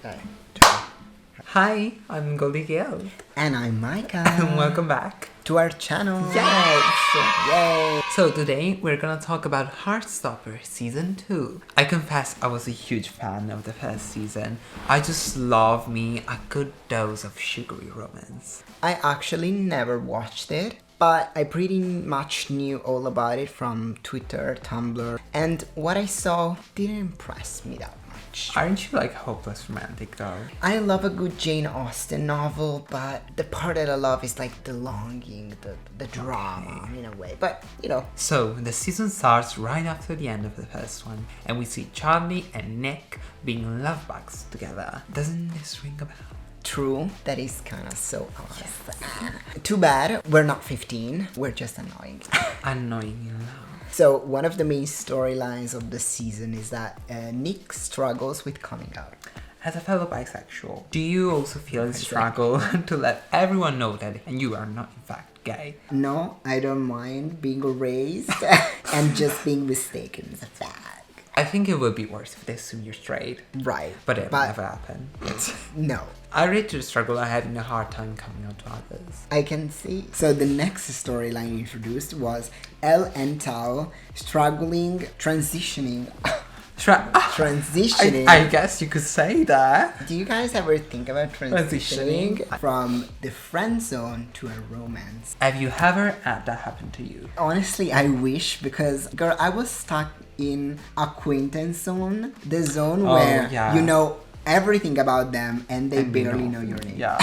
Okay. Hi, I'm Goldie And I'm Mycah. and welcome back to our channel. Yes! Yay! So today we're gonna talk about Heartstopper Season 2. I confess I was a huge fan of the first season. I just love me a good dose of sugary romance. I actually never watched it, but I pretty much knew all about it from Twitter, Tumblr, and what I saw didn't impress me that much. Aren't you like hopeless romantic though? I love a good Jane Austen novel, but the part that I love is like the longing, the drama in a way. But, you know. So the season starts right after the end of the first one, and we see Charlie and Nick being love bugs together. Doesn't this ring a bell? True, that is kind of so us. Too bad, we're not 15, we're just annoying. Annoying you know. So one of the main storylines of the season is that Nick struggles with coming out. As a fellow bisexual, do you also feel the struggle to let everyone know that you are not in fact gay? No, I don't mind being erased and just being mistaken as a fag. I think it would be worse if they assume you're straight. Right. But it will never happen. No. I relate to the struggle of having a hard time coming out to others. I can see. So the next storyline introduced was Elle and Tao struggling, transitioning. Transitioning. I guess you could say that. Do you guys ever think about transitioning from the friend zone to a romance? Have you ever had that happen to you? Honestly, I wish, because girl, I was stuck in acquaintance zone, the zone where you know everything about them and they barely know your name. Yeah.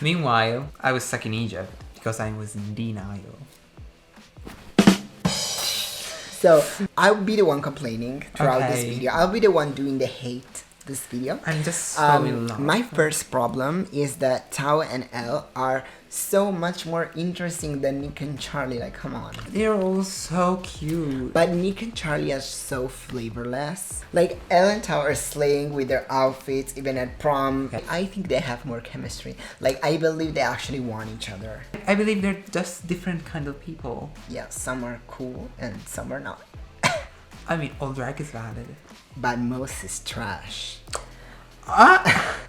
Meanwhile, I was stuck in Egypt because I was in denial. So I'll be the one complaining throughout this video. I'll be the one doing the hate this video. I'm just so in love. My first problem is that Tao and Elle are so much more interesting than Nick and Charlie. Like, come on. They're all so cute. But Nick and Charlie are so flavorless. Like, Elle and Tao are slaying with their outfits, even at prom. I think they have more chemistry. Like, I believe they actually want each other. I believe they're just different kind of people. Yeah, some are cool and some are not. I mean, all drag is valid. But most is trash.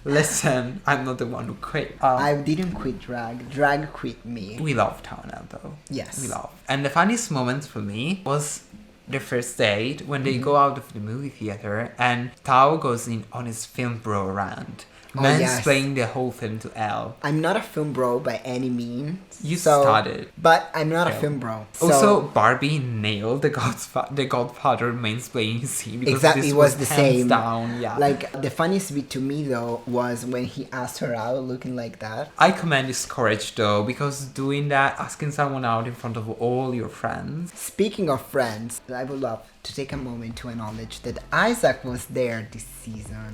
Listen, I'm not the one who quit. I didn't quit drag. Drag quit me. We love Tao now though. Yes. We love. And the funniest moment for me was the first date when they go out of the movie theater and Tao goes in on his film bro rant. Mansplaining the whole film to Elle. I'm not a film bro by any means. You started. But I'm not a film bro. Also, Barbie nailed the Godfather mansplaining scene. Because exactly, this it was the same. Down, yeah. Like, the funniest bit to me though was when he asked her out looking like that. I commend his courage though, because doing that, asking someone out in front of all your friends. Speaking of friends, I would love to take a moment to acknowledge that Isaac was there this season.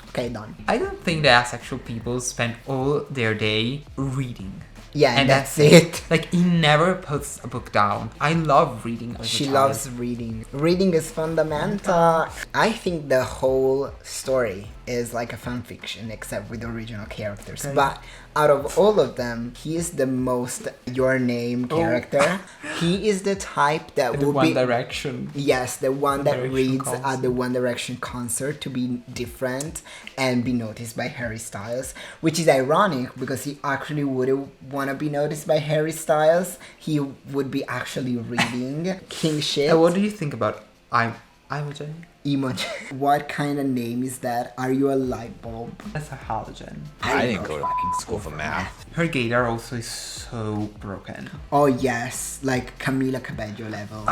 Okay, done. I don't think that asexual people spend all their day reading. Yeah, and that's it. Like, he never puts a book down. I love reading. She loves reading. Reading is fundamental. I think the whole story is like a fan fiction, except with the original characters. Okay. But out of all of them, he is the most your name character. He is the type that the would One be Direction. Yes, the one that reads concert. at the One Direction concert to be different and be noticed by Harry Styles, which is ironic because he actually wouldn't want to be noticed by Harry Styles. He would be actually reading king shit. What do you think about Imogen? Imogen. What kind of name is that? Are you a light bulb? That's a halogen. I didn't go to fucking school for math. Her gaydar also is so broken. Oh yes, like Camila Cabello level.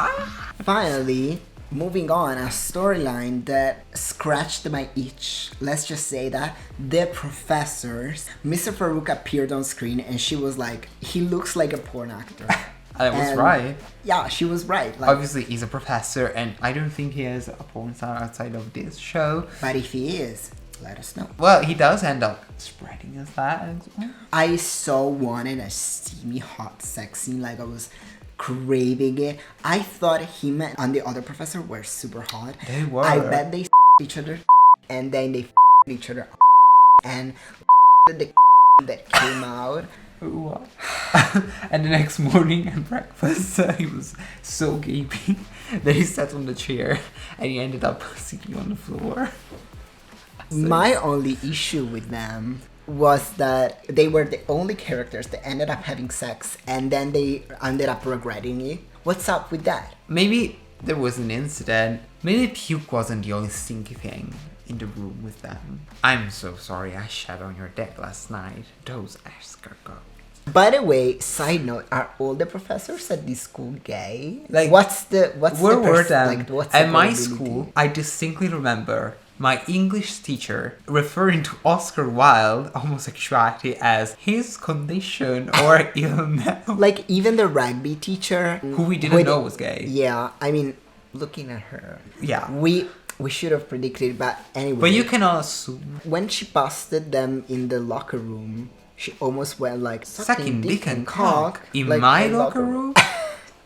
Finally, moving on, a storyline that scratched my itch. Let's just say that the professors, Mr. Farouk appeared on screen and she was like, he looks like a porn actor. I was right. Yeah, she was right. Like, obviously, he's a professor, and I don't think he has a porn star outside of this show. But if he is, let us know. Well, he does end up spreading his legs. I so wanted a steamy, hot sex scene. Like, I was craving it. I thought him and the other professor were super hot. They were. I bet they each other, and then they each other, and the that came out. And the next morning at breakfast, he was so gaping that he sat on the chair and he ended up sleeping on the floor. My only issue with them was that they were the only characters that ended up having sex and then they ended up regretting it. What's up with that? Maybe there was an incident. Maybe puke wasn't the only stinky thing in the room with them. I'm so sorry I shat on your deck last night. Those escargots. By the way, side note, are all the professors at this school gay? Like, what's where the were them? what's At the my probability? school, I distinctly remember my English teacher referring to Oscar Wilde homosexuality as his condition or illness. Like even the rugby teacher Who we didn't know was gay. Yeah, I mean, looking at her, Yeah. we should have predicted, but anyway. But you cannot assume. When she busted them in the locker room, she almost went like Sucking dick and cock in like, my a locker room?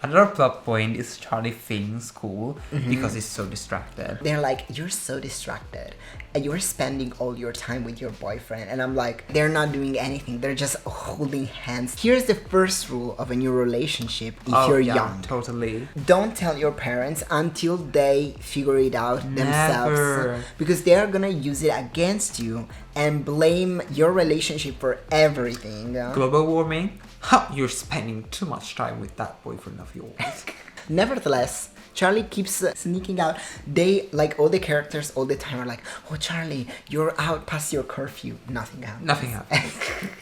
Another plot point is Charlie failing school because he's so distracted. They're like, you're so distracted and you're spending all your time with your boyfriend. And I'm like, they're not doing anything. They're just holding hands. Here's the first rule of a new relationship if you're young. Totally. Don't tell your parents until they figure it out themselves. Never. Because they're gonna use it against you and blame your relationship for everything. Global warming? Ha! You're spending too much time with that boyfriend of yours. Nevertheless, Charlie keeps sneaking out. They, like all the characters all the time are like, oh Charlie, you're out past your curfew. Nothing happens. Nothing happens.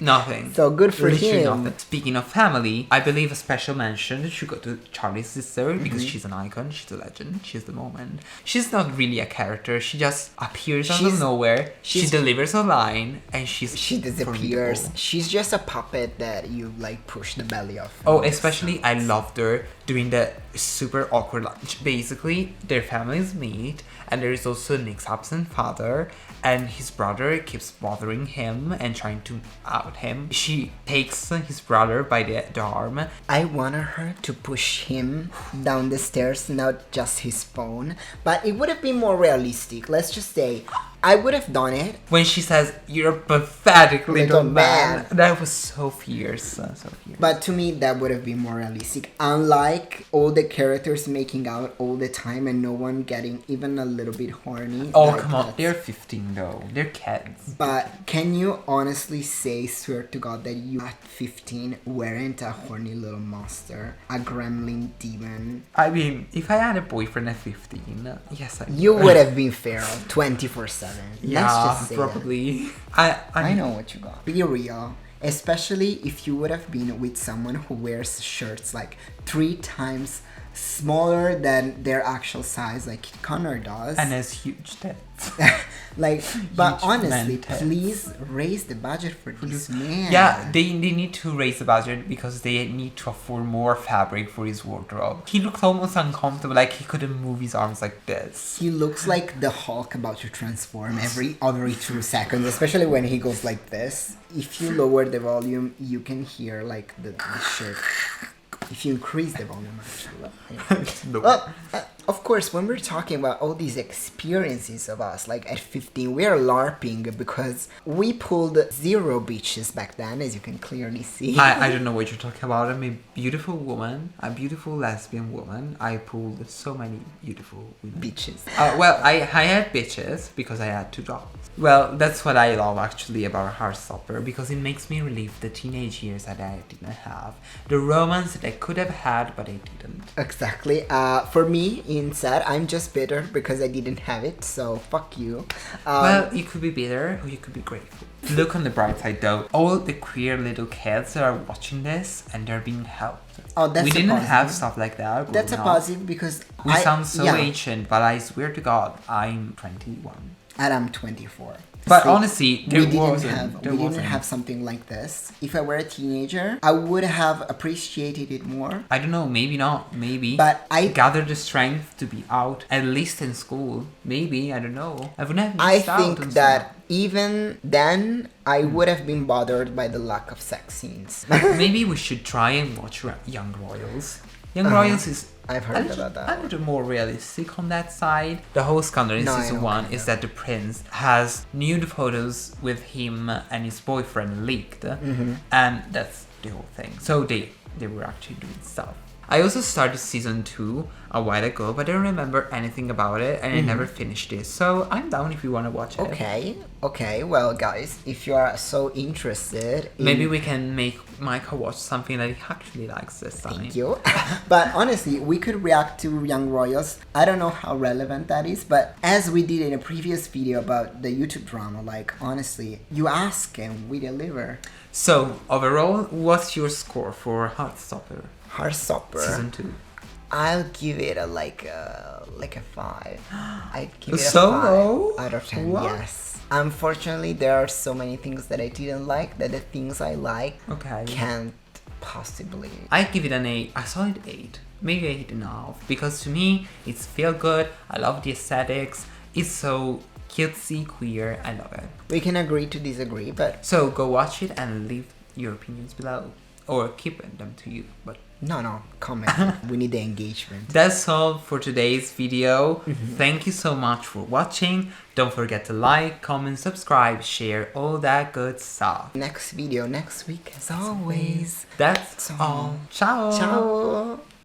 Nothing. So good for Literally him. nothing. Speaking of family, I believe a special mention should go to Charlie's sister because she's an icon, she's a legend, she's the moment. She's not really a character, she just appears out of nowhere, she delivers a line, and she disappears. formidable. She's just a puppet that you like push the belly off. Oh, especially I loved her doing the super awkward lunch. Basically, their families meet, and there is also Nick's absent father, and his brother keeps bothering him and trying to out him. She takes his brother by the arm. I wanted her to push him down the stairs, not just his phone, but it would have been more realistic. Let's just say, I would have done it. When she says, "You're a pathetic little man," man. that was so fierce, so fierce. But to me, that would have been more realistic. Unlike all the characters making out all the time and no one getting even a little bit horny. Oh, like come on. that. They're 15 though. They're kids. But can you honestly say, swear to God, that you at 15 weren't a horny little monster? A gremlin demon? I mean, if I had a boyfriend at 15, yes, I You would have been feral 24/7. Yeah, Let's just say probably. I know what you got. Be real. Especially if you would have been with someone who wears shirts like 3 times smaller than their actual size, like Connor does. And has huge tits. Like, but Huge honestly, man tits. please raise the budget for this man. Yeah, they need to raise the budget because they need to afford more fabric for his wardrobe. He looked almost uncomfortable, like he couldn't move his arms like this. He looks like the Hulk about to transform every 2 seconds, especially when he goes like this. If you lower the volume, you can hear like the shirt. If you increase the volume, actually. No. Well, of course, when we're talking about all these experiences of us, like at 15, we are LARPing because we pulled 0 bitches back then, as you can clearly see. I don't know what you're talking about. I'm a beautiful woman, a beautiful lesbian woman. I pulled so many beautiful women. Bitches. Well, I had bitches because I had 2 dogs. Well, that's what I love actually about Heartstopper because it makes me relive the teenage years that I didn't have. The romance that I could have had, but I didn't. Exactly. For me, inside, I'm just bitter because I didn't have it, so fuck you. Well, you could be bitter or you could be grateful. Look on the bright side though. All the queer little kids that are watching this and they're being helped. Oh, that's we a didn't positive. have stuff like that. That's a growing up. positive because We sound so yeah, ancient, but I swear to God, I'm 21. and I'm 24. But See, honestly, we there didn't wasn't. have something like this. If I were a teenager, I would have appreciated it more. I don't know, maybe not, maybe. But I gathered the strength to be out, at least in school. Maybe, I don't know. I wouldn't have I missed out think on that stuff. even then, I would have been bothered by the lack of sex scenes. Maybe we should try and watch Young Royals. Young Royals is I've heard about that. a little more realistic on that side. The whole scandal in No, I season know, 1 kind is of. that the prince has nude photos with him and his boyfriend leaked. And that's the whole thing. So they were actually doing stuff. I also started season 2 a while ago, but I don't remember anything about it, and I never finished it. So I'm down if you want to watch it. Okay. Well, guys, if you are so interested, Maybe we can make Mycah watch something that he actually likes this time. Thank you. But honestly, we could react to Young Royals. I don't know how relevant that is, but as we did in a previous video about the YouTube drama, like, honestly, you ask and we deliver. So, overall, what's your score for Heartstopper? Heartstopper. Season 2. I'll give it a 5. I'd give it a So 5 low? out of 10. What? Yes. Unfortunately, there are so many things that I didn't like that the things I like can't possibly. I give it an 8. I saw it 8. Maybe 8.5. Because to me, it's feel good. I love the aesthetics. It's so cutesy, queer. I love it. We can agree to disagree, but So go watch it and leave your opinions below. Or keep them to you. But no, comment. We need the engagement. that's all for today's video. Thank you so much for watching. Don't forget to like, comment, subscribe, share, all that good stuff. Next video next week as always. That's all. Ciao. Ciao.